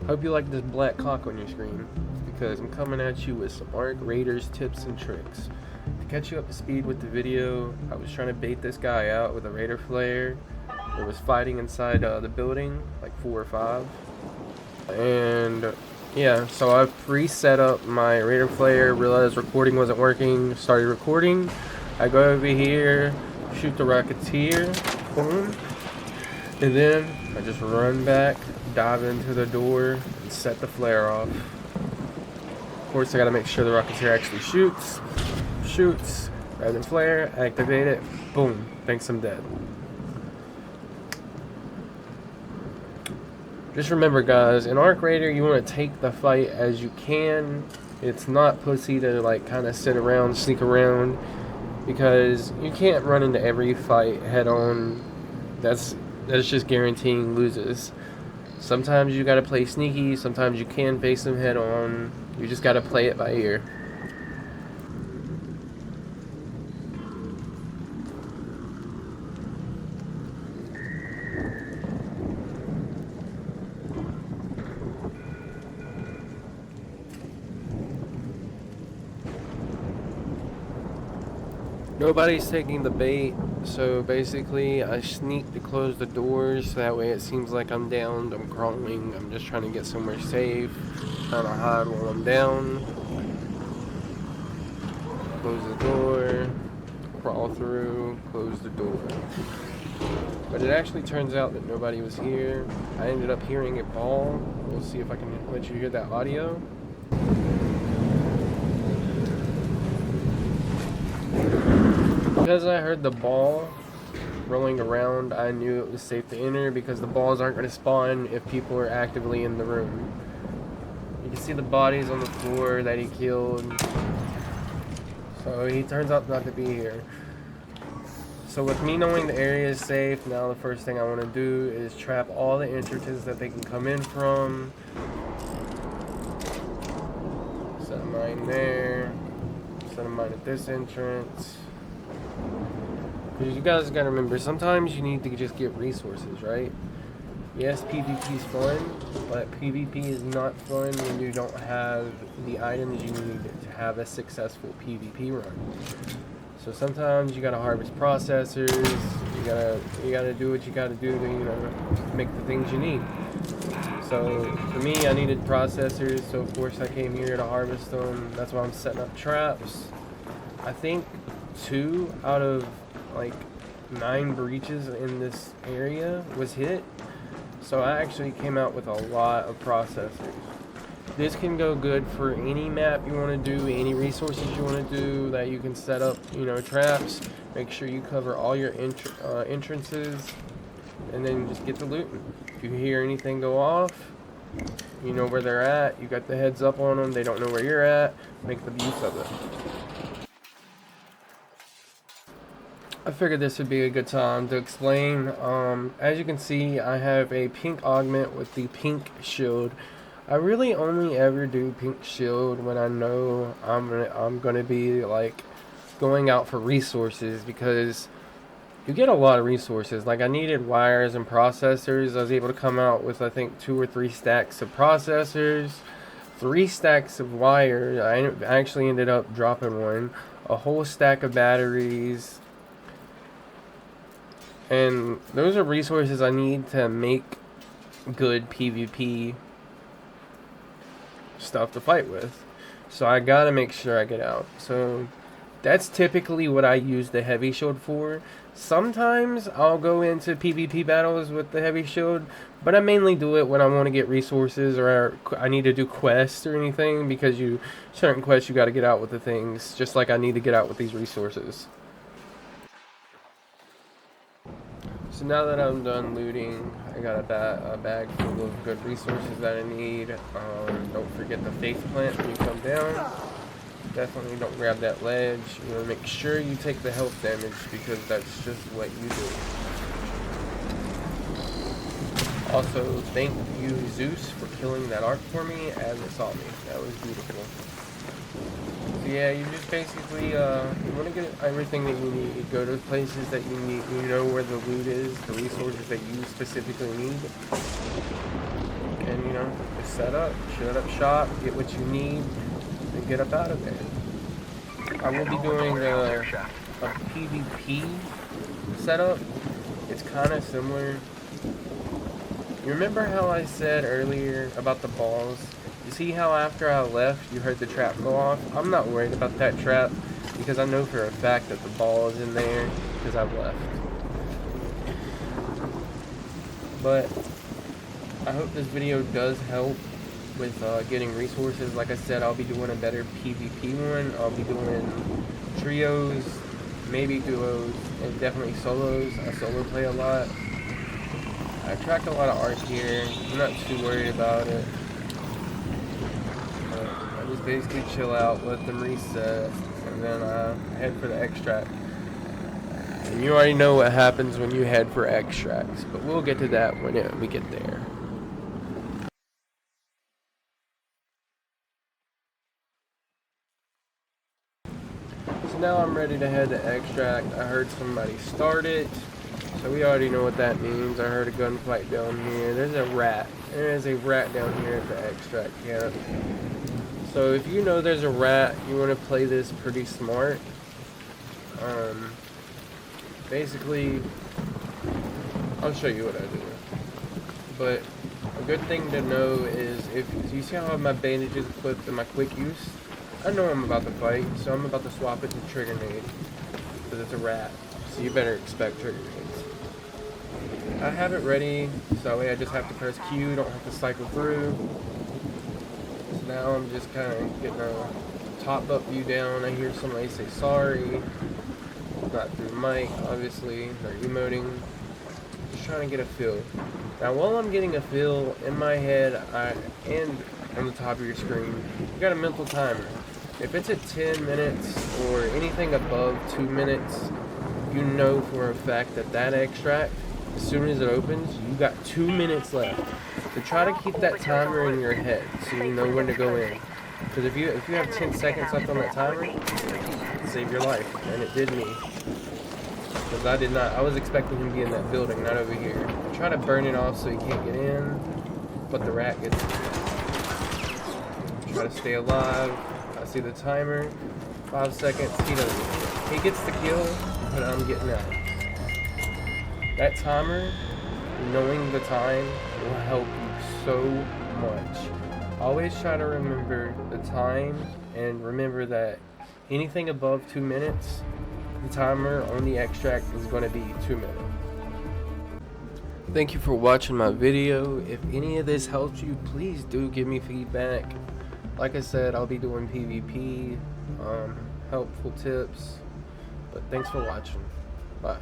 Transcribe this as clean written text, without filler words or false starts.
Hope you like this black cock on your screen, because I'm coming at you with some Ark Raiders tips and tricks. To catch you up to speed with the video, I was trying to bait this guy out with a Raider flare. There was fighting inside the building, like 4 or 5. And yeah, so I pre-set up my Raider flare, realized recording wasn't working, started recording. I go over here, shoot the Rocketeer, boom, and then I just run back, dive into the door, and set the flare off. Of course, I gotta make sure the Rocketeer actually shoots, grab the flare, activate it, boom, thinks I'm dead. Just remember, guys, in Ark Raider, you want to take the fight as you can. It's not pussy to like kind of sit around, sneak around, because you can't run into every fight head on. That's just guaranteeing loses. Sometimes you gotta play sneaky, sometimes you can face them head on. You just gotta play it by ear. Nobody's taking the bait, so basically I sneak to close the doors so that way it seems like I'm downed, I'm crawling, I'm just trying to get somewhere safe, trying to hide while I'm down. Close the door, crawl through, close the door. But it actually turns out that nobody was here. I ended up hearing a ball. We'll see if I can let you hear that audio. Because I heard the ball rolling around, I knew it was safe to enter because the balls aren't going to spawn if people are actively in the room. You can see the bodies on the floor that he killed. So he turns out not to be here. So with me knowing the area is safe, now the first thing I want to do is trap all the entrances that they can come in from. Set a mine there. Set a mine at this entrance. Because you guys gotta remember, sometimes you need to just get resources, right? Yes, PvP is fun, but PvP is not fun when you don't have the items you need to have a successful PvP run. So sometimes you gotta harvest processors, you gotta do what you gotta do to, you know, make the things you need. So for me, I needed processors, so of course I came here to harvest them. That's why I'm setting up traps. I think 2 out of like 9 breaches in this area was hit, so I actually came out with a lot of processors. This can go good for any map you want to do, any resources you want to do that you can set up, you know, traps. Make sure you cover all your entrances, and then just get the loot. If you hear anything go off, you know where they're at, you got the heads up on them, they don't know where you're at, make the use of it. I figured this would be a good time to explain. As you can see, I have a pink augment with the pink shield. I really only ever do pink shield when I know I'm gonna be like going out for resources, because you get a lot of resources. Like I needed wires and processors. I was able to come out with I think 2 or 3 stacks of processors, 3 stacks of wire. I actually ended up dropping one, a whole stack of batteries. And those are resources I need to make good PvP stuff to fight with. So I gotta make sure I get out. So that's typically what I use the heavy shield for. Sometimes I'll go into PvP battles with the heavy shield, but I mainly do it when I want to get resources or I need to do quests or anything, because certain quests you gotta get out with the things, just like I need to get out with these resources. So now that I'm done looting, I got a bag full of good resources that I need. Don't forget the faith plant when you come down. Definitely don't grab that ledge. You want to make sure you take the health damage, because that's just what you do. Also, thank you Zeus for killing that arc for me as it saw me. That was beautiful. So yeah, you just basically, you want to get everything that you need. Go to the places that you need, you know where the loot is, the resources that you specifically need. and you know, just set up shop, get what you need, and get up out of there. I will be doing a PvP setup. It's kind of similar. You remember how I said earlier about the balls? You see how after I left, you heard the trap go off? I'm not worried about that trap because I know for a fact that the ball is in there because I've left. But I hope this video does help with getting resources. Like I said, I'll be doing a better PvP one. I'll be doing trios, maybe duos, and definitely solos. I solo play a lot. I attract a lot of art here. I'm not too worried about it. I just basically chill out, let them reset, and then I head for the extract. And you already know what happens when you head for extracts, but we'll get to that when we get there. So now I'm ready to head to extract. I heard somebody start it. So we already know what that means. I heard a gunfight down here. There's a rat. There is a rat down here at the extract camp. So if you know there's a rat, you want to play this pretty smart. Basically, I'll show you what I do. But a good thing to know is if you see how I have my bandages equipped in my quick use, I know I'm about to fight, so I'm about to swap it to trigger nade. Because it's a rat. So you better expect trigger nades. I have it ready, so that way I just have to press Q, don't have to cycle through. So now I'm just kind of getting a top up view down. I hear somebody say sorry. Not through mic, obviously. They're emoting. Just trying to get a feel. Now while I'm getting a feel in my head and on the top of your screen, you got a mental timer. If it's at 10 minutes or anything above 2 minutes, you know for a fact that that extract, as soon as it opens, you got 2 minutes left. So try to keep that timer in your head so you know when to go in. Because if you have 10 seconds left on that timer, save your life, and it did me. Because I did not. I was expecting him to be in that building, not over here. I try to burn it off so he can't get in, but the rat gets in. Try to stay alive. I see the timer. 5 seconds. He doesn't. He gets the kill, but I'm getting out. That timer, knowing the time, will help you so much. Always try to remember the time, and remember that anything above 2 minutes, the timer on the extract is going to be 2 minutes. Thank you for watching my video. If any of this helped you, please do give me feedback. Like I said, I'll be doing PvP, helpful tips. But thanks for watching. Bye.